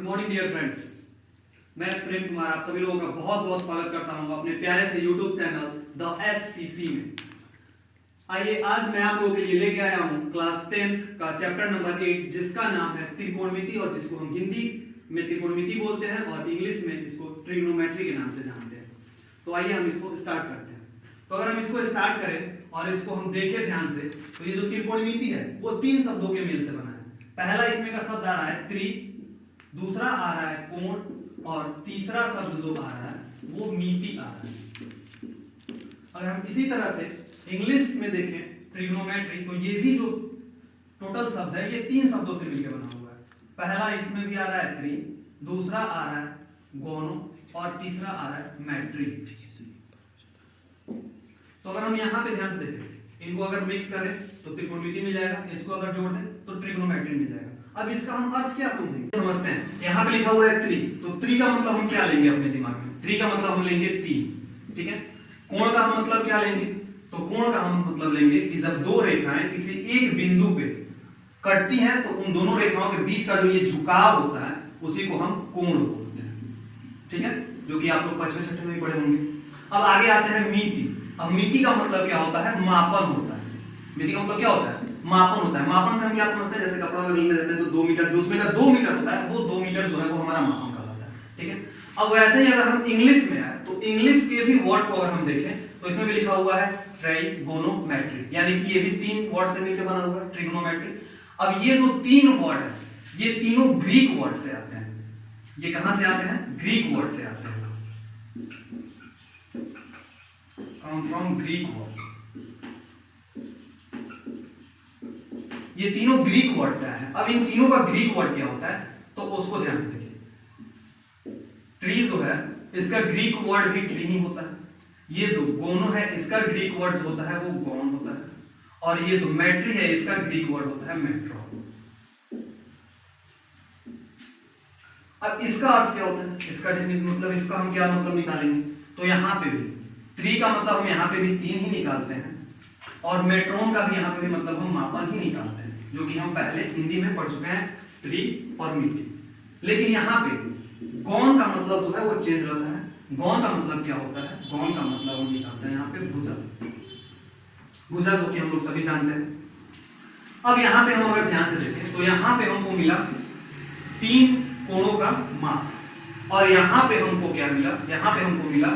Good morning dear friends, मैं प्रेम कुमार आप सभी लोगों का बहुत बहुत स्वागत करता हूं अपने प्यारे से यूट्यूब चैनल द एससीसी में। आइए आज मैं आप लोगों के लिए लेके आया हूं क्लास 10th का चैप्टर नंबर 8 जिसका नाम है त्रिकोणमिति और जिसको हम हिंदी में त्रिकोणमिति बोलते हैं और इंग्लिश में इसको ट्रिग्नोमेट्री के नाम से जानते हैं। तो आइए हम इसको स्टार्ट करते हैं। तो अगर हम इसको स्टार्ट करें और इसको हम देखें ध्यान से तो ये जो त्रिकोणमिति है वो तीन शब्दों के मेल से बना है। पहला इसमें का शब्द आ रहा है त्रि, दूसरा आ रहा है कोण और तीसरा शब्द जो आ रहा है वो मिति आ रहा है। अगर हम इसी तरह से इंग्लिश में देखें ट्रिग्नोमेट्री तो ये भी जो टोटल शब्द है ये तीन शब्दों से मिलकर बना हुआ है। पहला इसमें भी आ रहा है त्रि, दूसरा आ रहा है गोनो और तीसरा आ रहा है मैट्री। तो अगर हम यहाँ पे ध्यान से देखें इनको अगर मिक्स करें तो त्रिकोणमिति मिल जाएगा, इसको अगर जोड़ दें तो ट्रिग्नोमेट्री मिल जाएगा। अब इसका हम अर्थ क्या समझेंगे समझते हैं। यहाँ पे लिखा हुआ है त्रि, तो त्रि का मतलब हम क्या लेंगे अपने दिमाग में? त्रि का मतलब हम लेंगे तीन, ठीक है। कोण का हम मतलब क्या लेंगे? तो कोण का हम मतलब लेंगे कि जब दो रेखाएं किसी एक बिंदु पे कटती हैं तो उन दोनों रेखाओं के बीच का जो ये झुकाव होता है उसी को हम कोण बोलते हैं, ठीक है, जो कि आप लोग पांचवें छठे में भी पढ़े होंगे। अब आगे आते हैं मिति। अब मिति का मतलब क्या होता है? मापन होता है। मिति का मतलब क्या होता है? मापन होता है। मापन से हम क्या समझते हैं? जैसे कपड़ा वगैरह में रहते हैं तो 2 मीटर, जो उसमें का 2 मीटर होता है वो 2 मीटर जो है वो हमारा मापन कहलाता है, ठीक है। अब वैसे ही अगर हम इंग्लिश में आए तो इंग्लिश के भी वर्ड को अगर हम देखें तो इसमें भी लिखा हुआ है ट्राइगोनोमेट्री, यानी कि ये भी तीन वर्ड से मिलकर बना हुआ है ट्रिग्नोमेट्री। अब ये जो तीन वर्ड है ये तीनों ग्रीक वर्ड से आते हैं। ये कहां से आते हैं? ग्रीक वर्ड से आते हैं, कम फ्रॉम ग्रीक वर्ड। ये तीनों ग्रीक वर्ड से आए हैं। अब इन तीनों का ग्रीक वर्ड क्या होता है तो उसको ध्यान से देखिए। ट्री जो है इसका ग्रीक वर्ड भी ट्री ही होता है। ये जो गोनो है इसका ग्रीक वर्ड होता है वो गौन होता है, और ये जो मैट्री है इसका ग्रीक वर्ड होता है मेट्रो। अब इसका अर्थ क्या होता है? इसका डेफिनेशन मतलब इसका हम क्या मतलब निकालेंगे? तो यहाँ पे भी त्रि का मतलब हम यहाँ पे भी तीन ही निकालते हैं और मेट्रोन का भी यहाँ पे भी मतलब हम मापन ही निकालते हैं, जो कि हम पहले हिंदी में पढ़ चुके हैं त्रि और मिति। लेकिन यहाँ पे गौन का मतलब जो है वो चेंज रहता है। गौन का मतलब क्या होता है? गौन का मतलब हम निकालते हैं यहाँ पे भुजा। भुजा जो कि हम लोग सभी जानते हैं। अब यहाँ पे हम अगर ध्यान से देखें तो यहाँ पे हमको मिला तीन कोणों का माप, और यहाँ पे हमको क्या मिला? यहाँ पे हमको मिला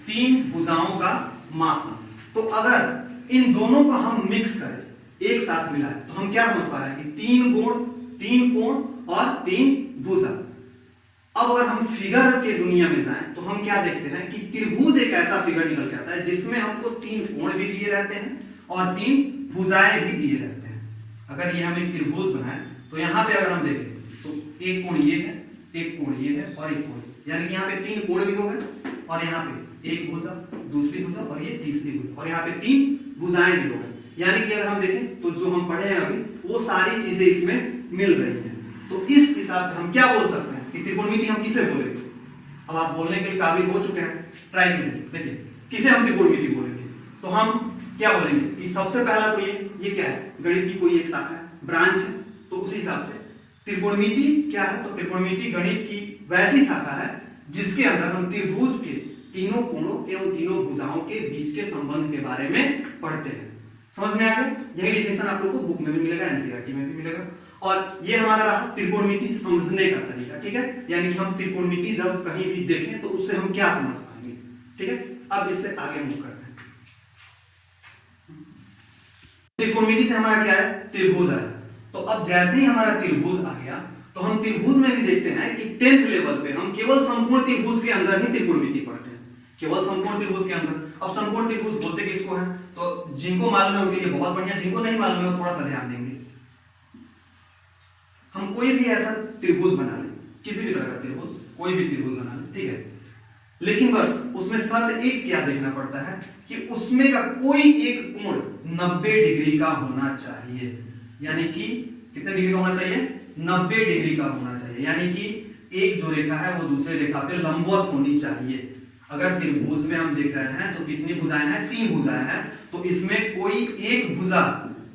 तीन भुजाओं का माप। तो अगर इन दोनों को हम मिक्स करें, एक साथ मिलाएं, तो हम क्या समझ पा रहे हैं कि तीन गुण, तीन कोण और तीन भुजा। अब अगर हम फिगर के दुनिया में जाएं तो हम क्या देखते हैं कि त्रिभुज एक ऐसा फिगर निकल के आता है जिसमें हमको तीन कोण भी दिए रहते हैं और तीन भुजाएं भी दिए रहते हैं। अगर ये हम एक त्रिभुज बनाएं तो यहाँ पे अगर हम देखें तो एक कोण ये है, एक कोण ये है और एक कोण, यानी कि यहाँ पे तीन कोण भी हो गए और यहाँ पे एक भुजा, दूसरी भुजा और ये तीसरी भुजा, और यहाँ पे तीन भुजाएं भी हो गई। यानी कि अगर हम देखें तो जो हम पढ़े हैं अभी वो सारी चीजें इसमें मिल रही हैं। तो इस हिसाब से हम क्या बोल सकते हैं कि त्रिकोणमिति हम किसे बोलेंगे? अब आप बोलने के लिए काबिल हो चुके हैं, ट्राई कीजिए। देखिए किसे हम त्रिकोणमिति बोलेंगे तो हम क्या बोलेंगे कि सबसे पहला तो ये क्या है? गणित की कोई एक शाखा है, ब्रांच है। तो उसी हिसाब से त्रिकोणमिति क्या है? तो त्रिकोणमिति गणित की वैसी शाखा है जिसके अंदर हम त्रिभुज के तीनों कोणों एवं तीनों भुजाओं के बीच के संबंध के बारे में पढ़ते हैं। समझ में आ गया? यही डेफिनेशन आप लोगों को बुक में भी मिलेगा, एनसीईआरटी में भी मिलेगा। और ये हमारा रहा त्रिकोणमिति समझने का तरीका, ठीक है। यानी कि हम त्रिकोणमिति जब कहीं भी देखें तो उससे हम क्या समझ पाएंगे, ठीक है। अब इससे आगे मूव करते हैं। त्रिकोणमिति से हमारा क्या है? त्रिभुज है। तो अब जैसे ही हमारा त्रिभुज आ गया तो हम त्रिभुज में भी देखते हैं कि 10th लेवल पे हम केवल संपूर्ण त्रिभुज के अंदर ही त्रिकोणमिति पढ़ते हैं, केवल संपूर्ण त्रिभुज के अंदर। अब संपूर्ण त्रिभुज बोलते किसको है? तो जिनको मालूम है उनके लिए बहुत बढ़िया, जिनको नहीं मालूम है वो थोड़ा सा ध्यान देंगे। हम कोई भी ऐसा त्रिभुज बना लें, किसी भी तरह का त्रिभुज, कोई भी त्रिभुज बना लें, ठीक है। लेकिन बस उसमें शर्त एक क्या देखना पड़ता है कि उसमें का कोई एक कोण 90 डिग्री का होना चाहिए। यानी कि कितने डिग्री का होना चाहिए? 90 डिग्री का होना चाहिए। यानी कि एक जो रेखा है वो दूसरे रेखा पे लंबवत होनी चाहिए। अगर त्रिभुज में हम देख रहे हैं तो कितनी भुजाएं हैं? 3 भुजाएं हैं। तो इसमें कोई एक भुजा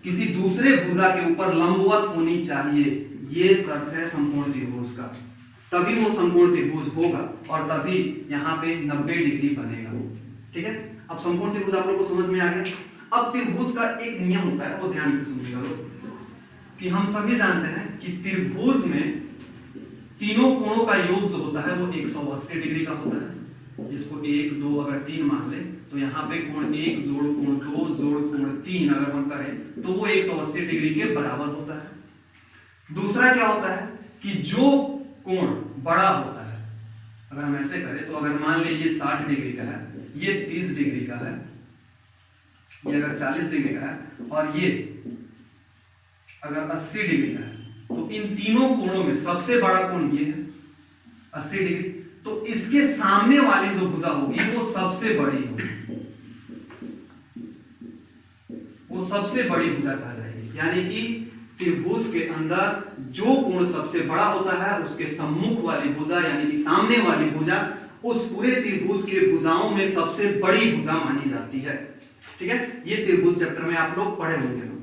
किसी दूसरे भुजा के ऊपर लंबवत होनी चाहिए। ये शर्त है संपूर्ण त्रिभुज का। तभी वो समकोण त्रिभुज होगा और तभी यहाँ पे 90 डिग्री बनेगा। ठीक है, अब समकोण त्रिभुज आप लोग को समझ में आ गया। अब त्रिभुज का एक नियम होता है, वो ध्यान से सुनिएगा लोग, कि हम सभी जानते हैं कि त्रिभुज में तीनों कोणों का योग जो होता है वो 180 डिग्री का होता है। इसको 1 2 अगर 3 मान ले तो यहाँ पे कोण 1 जोड़ कोण 2 जोड़ कोण 3 अगर हम करें तो वो 180 डिग्री के बराबर होता है। दूसरा क्या होता है कि जो कोण बड़ा होता है, अगर हम ऐसे करें तो अगर मान ले ये 60 डिग्री का है, ये 30 डिग्री का है, ये अगर 40 डिग्री का है और ये अगर 80 डिग्री का है, तो इन तीनों कोणों में सबसे बड़ा कोण ये है 80 डिग्री, तो इसके सामने वाली जो भुजा होगी वो सबसे बड़ी होगी, वो सबसे बड़ी भुजा कहलाएगी। यानी कि त्रिभुज के अंदर जो कोण सबसे बड़ा होता है उसके सम्मुख वाली भुजा यानी कि सामने वाली भुजा उस पूरे त्रिभुज के भुजाओं में सबसे बड़ी भुजा मानी जाती है। ठीक है, ये त्रिभुज चैप्टर में आप लोग पढ़े होंगे।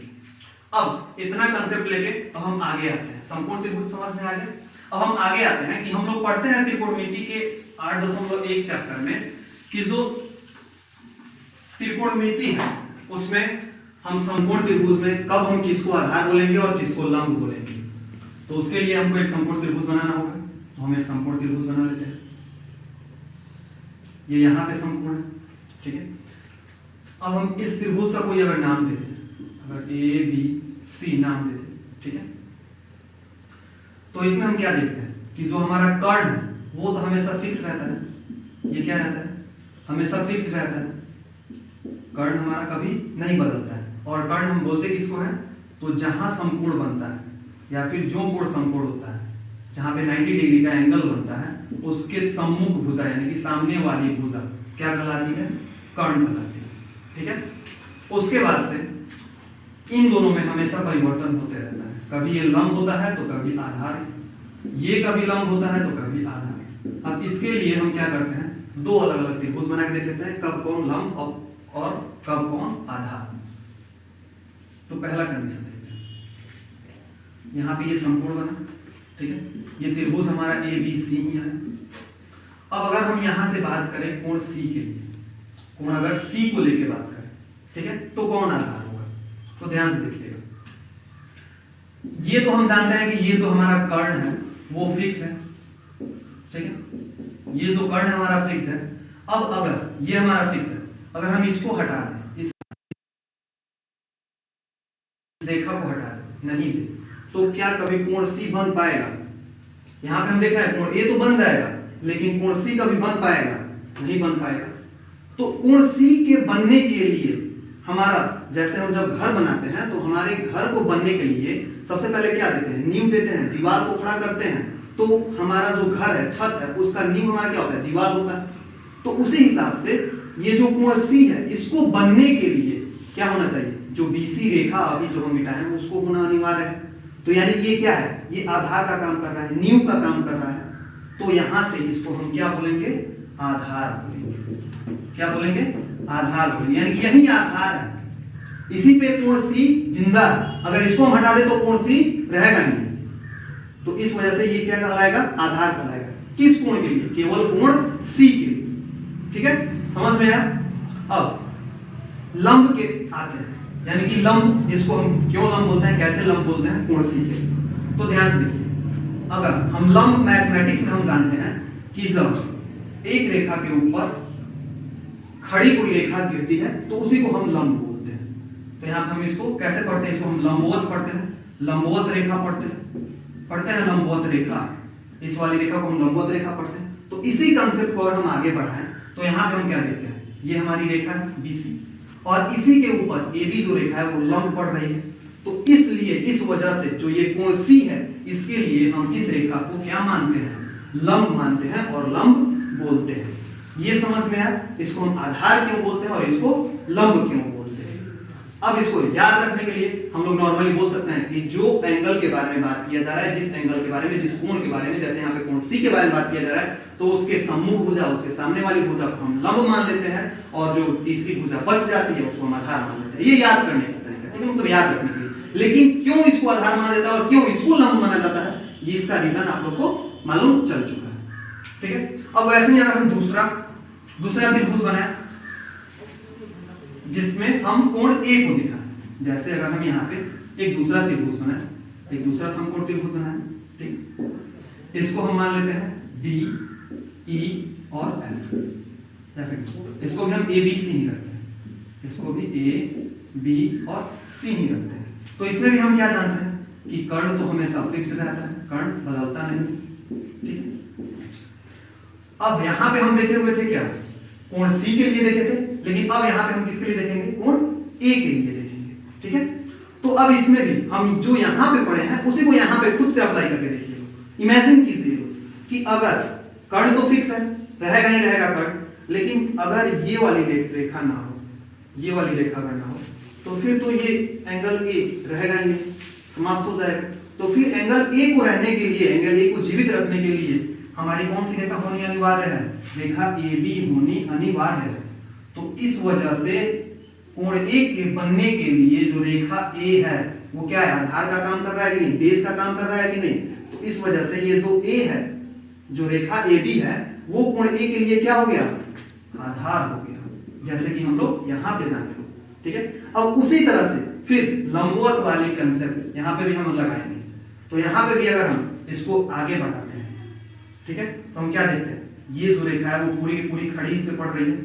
अब इतना कंसेप्ट लेके अब हम आगे आते हैं, समकोण त्रिभुज समझ में आ गया। अब हम आगे आते हैं कि हम लोग पढ़ते हैं त्रिकोणमिति के 8.1 चैप्टर में कि जो त्रिकोणमिति है उसमें हम समकोण त्रिभुज में कब हम किसको आधार बोलेंगे और किसको लंब बोलेंगे। तो उसके लिए हमको एक समकोण त्रिभुज बनाना होगा, तो हम एक समकोण त्रिभुज बना लेते हैं। ये यहाँ पे समकोण है। ठीक है, अब हम इस त्रिभुज का कोई अगर नाम दे दें, अगर ए बी सी नाम दे दें, ठीक है, तो इसमें हम क्या देखते हैं कि जो हमारा कर्ण है वो तो हमेशा फिक्स रहता है। ये क्या रहता है, हमेशा फिक्स रहता है, कर्ण हमारा कभी नहीं बदलता है। और कर्ण हम बोलते किसको है, तो जहां समकोण बनता है या फिर जो कोण समकोण होता है, जहां पे 90 डिग्री का एंगल बनता है उसके सम्मुख भुजा यानी कि सामने वाली भुजा क्या कहलाती है, कर्ण कहलाती है। ठीक है, उसके बाद से इन दोनों में हमेशा परिवर्तन होते रहता है, कभी ये लंब होता है तो कभी आधार, ये कभी लंब होता है तो कभी आधार। अब इसके लिए हम क्या करते हैं, दो अलग अलग त्रिभुज बना के देख लेते हैं, कब कौन लंब और कब कौन आधार। तो पहला कंडीशन देखते हैं, यहाँ पे ये समकोण बना, ठीक है, ये त्रिभुज हमारा ए बी सी है। अब अगर हम यहां से बात करें कोण सी के लिए, कोण अगर सी को लेके बात करें, ठीक है, तो कौन आधार होगा, तो ध्यान से देखिएगा। ये तो हम जानते हैं कि ये जो हमारा कर्ण है वो फिक्स है, ठीक है, ये जो कर्ण हमारा फिक्स है। अब अगर ये हमारा फिक्स है, अगर हम इसको हटा दें, इस रेखा को हटा दें, नहीं दे, तो क्या कभी कोण सी बन पाएगा। यहां पे हम देख रहे हैं कोण ए तो बन जाएगा, लेकिन कोण सी कभी बन पाएगा, नहीं बन पाएगा। तो कोण सी के बनने के लिए हमारा, जैसे हम जब घर बनाते हैं तो हमारे घर को बनने के लिए सबसे पहले क्या देते हैं, नींव देते हैं, दीवार को खड़ा करते हैं। तो हमारा जो घर है, छत है, उसका नींव हमारा क्या होता है, दीवार होता है। तो उसी हिसाब से ये जो कोण सी है इसको बनने के लिए क्या होना चाहिए, जो बीसी रेखा अभी जो हम मिटाए हैं उसको होना अनिवार्य है। तो यानी कि ये क्या है, ये आधार का काम कर रहा है, नींव का काम कर रहा है। तो यहां से इसको हम क्या बोलेंगे, आधार बोलेंगे। क्या बोलेंगे, आधार बोलेंगे, यानी कि यही आधार है, इसी पे कोण सी जिंदा है। अगर इसको हम हटा दे तो कोण सी रहेगा नहीं। तो इस वजह से ये क्या कहलाएगा, आधार कहलाएगा। किस कोण के लिए, केवल कोण सी के लिए। ठीक है, समझ में आया। अब लंब के आते हैं, यानी कि लंब, इसको हम क्यों लंब बोलते हैं, कैसे लंब बोलते हैं कोण सी के। तो ध्यान से देखिए, अगर हम लंब मैथमेटिक्स में हम जानते हैं कि जब एक रेखा के ऊपर खड़ी कोई रेखा गिरती है तो उसी को हम लंब बोलते हैं। तो यहाँ पे हम इसको कैसे पढ़ते हैं, इसको हम लंबवत पढ़ते हैं, लंबवत रेखा पढ़ते हैं लंबवत रेखा, इस वाली रेखा को हम लंबवत रेखा पढ़ते हैं। तो इसी कंसेप्ट को अगर हम आगे बढ़ाएं तो यहाँ पे हम क्या देखते हैं, ये हमारी रेखा है बीसी और इसी के ऊपर एबी जो रेखा है वो लंब पड़ रही है। तो इसलिए इस वजह से जो ये कोण सी है इसके लिए हम इस रेखा को क्या मानते हैं, लंब मानते हैं और लंब बोलते हैं। ये समझ में आया, इसको हम आधार क्यों बोलते हैं और इसको लंब क्यों बोलते हैं। अब इसको याद रखने के लिए हम लोग नॉर्मली बोल सकते हैं कि जो एंगल के बारे में बात किया जा रहा है, जिस एंगल के बारे में, जिस कोण के बारे में, जैसे यहाँ पे कोण सी के बारे में बात किया जा रहा है, तो उसके सम्मुख भुजा, उसके सामने वाली भुजा को हम लंब मान लेते हैं और जो तीसरी भुजा बच जाती है उसको हम आधार मान लेते हैं। ये याद करने का तरीका, ठीक है, मतलब याद रखने के लिए। लेकिन क्यों इसको आधार माना जाता है और क्यों इसको लंब माना जाता है, ये इसका रीजन आप लोग को मालूम चल चुका है। ठीक है, अब वैसे ही अगर हम दूसरा त्रिभुज बनाए जिसमें हम कोण ए को दिखाएं, जैसे अगर हम यहाँ पे एक दूसरा त्रिभुज बनाए, एक दूसरा समकोण त्रिभुज बनाए, ठीक, इसको हम मान लेते हैं डी ई और एफ, या फिर इसको भी हम ए बी सी ही रखते हैं, इसको भी ए बी और सी ही रखते हैं। तो इसमें भी हम क्या जानते हैं कि कर्ण तो हमेशा फिक्स्ड रहता है, कर्ण बदलता नहीं। ठीक है, अब यहां पे हम देखे हुए थे क्या, कोण सी के लिए देखे थे, लेकिन अब यहां पे हम किसके लिए देखेंगे, कोण ए के लिए देखेंगे। ठीक है, तो अब इसमें भी हम जो यहां पे पढ़े हैं उसी को यहां पे खुद से अप्लाई करके देखिए। इमेजिन कीजिए कि अगर कर्ण तो फिक्स है, रहेगा ही रहेगा कर्ण, लेकिन अगर ये वाली रेखा ना हो, ये वाली रेखा अगर ना हो, तो फिर तो ये एंगल ए रहेगा ही नहीं, समाप्त हो जाएगा। तो फिर एंगल ए को रहने के लिए, एंगल ए को जीवित रखने के लिए हमारी कौन सी रेखा होनी अनिवार्य है, रेखा ए बी होनी अनिवार्य है। तो इस वजह से कोण ए के बनने के लिए जो रेखा ए है वो क्या है, आधार का काम कर रहा है कि नहीं, बेस का काम कर रहा है कि नहीं। तो इस वजह से ये जो ए है, जो रेखा ए बी है, वो कोण ए के लिए क्या हो गया, आधार हो गया, जैसे कि हम लोग यहाँ पे जाने लोग। ठीक है, अब उसी तरह से फिर लंबवत वाली कंसेप्ट यहाँ पे भी हम लगाएंगे। तो यहाँ पे भी अगर हम इसको आगे बढ़ाते हैं, ठीक है, तो हम क्या देखते हैं, ये जो रेखा है वो पूरी की पूरी खड़ी इस पे पड़ रही है,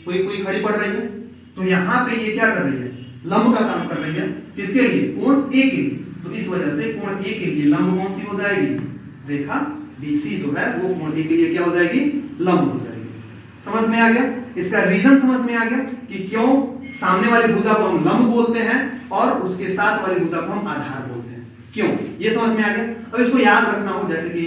पूरी खड़ी पड़ रही है। तो यहाँ पे ये क्या कर रही है, लंब का काम कर रही है, किसके लिए, कोण ए के लिए। तो इस वजह से कोण ए के लिए लंब कौन सी हो जाएगी, रेखा BC जो है वो कोण ए के लिए क्या हो जाएगी, लंब हो जाएगी। समझ में आ गया, इसका रीजन समझ में आ गया कि क्यों सामने वाली भुजा को हम लंब बोलते हैं और उसके साथ वाली भुजा को हम आधार बोलते हैं, क्यों, ये समझ में आ गया। अब इसको याद रखना हो, जैसे कि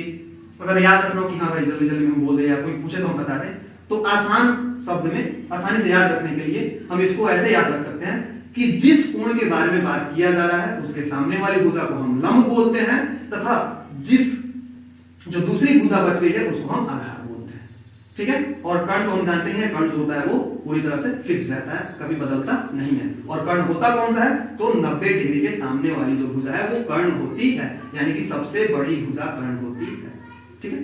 अगर याद रखना हो कि हाँ भाई जल्दी जल्दी में हम बोल दे या कोई पूछे तो हम बता दें, तो आसान शब्द में आसानी से याद रखने के लिए हम इसको ऐसे याद रख सकते हैं कि जिस कोण के बारे में बात किया जा रहा है उसके सामने वाली भुजा को हम लंब बोलते हैं, तथा जिस जो दूसरी भुजा बच गई है उसको हम आधार बोलते हैं। ठीक है, और कर्ण तो हम जानते हैं, कर्ण जो होता है वो पूरी तरह से फिक्स रहता है, कभी बदलता नहीं है। और कर्ण होता कौन सा है, तो 90 डिग्री के सामने वाली जो भुजा है वो कर्ण होती है, यानी कि सबसे बड़ी भुजा कर्ण होती है। ठीक है।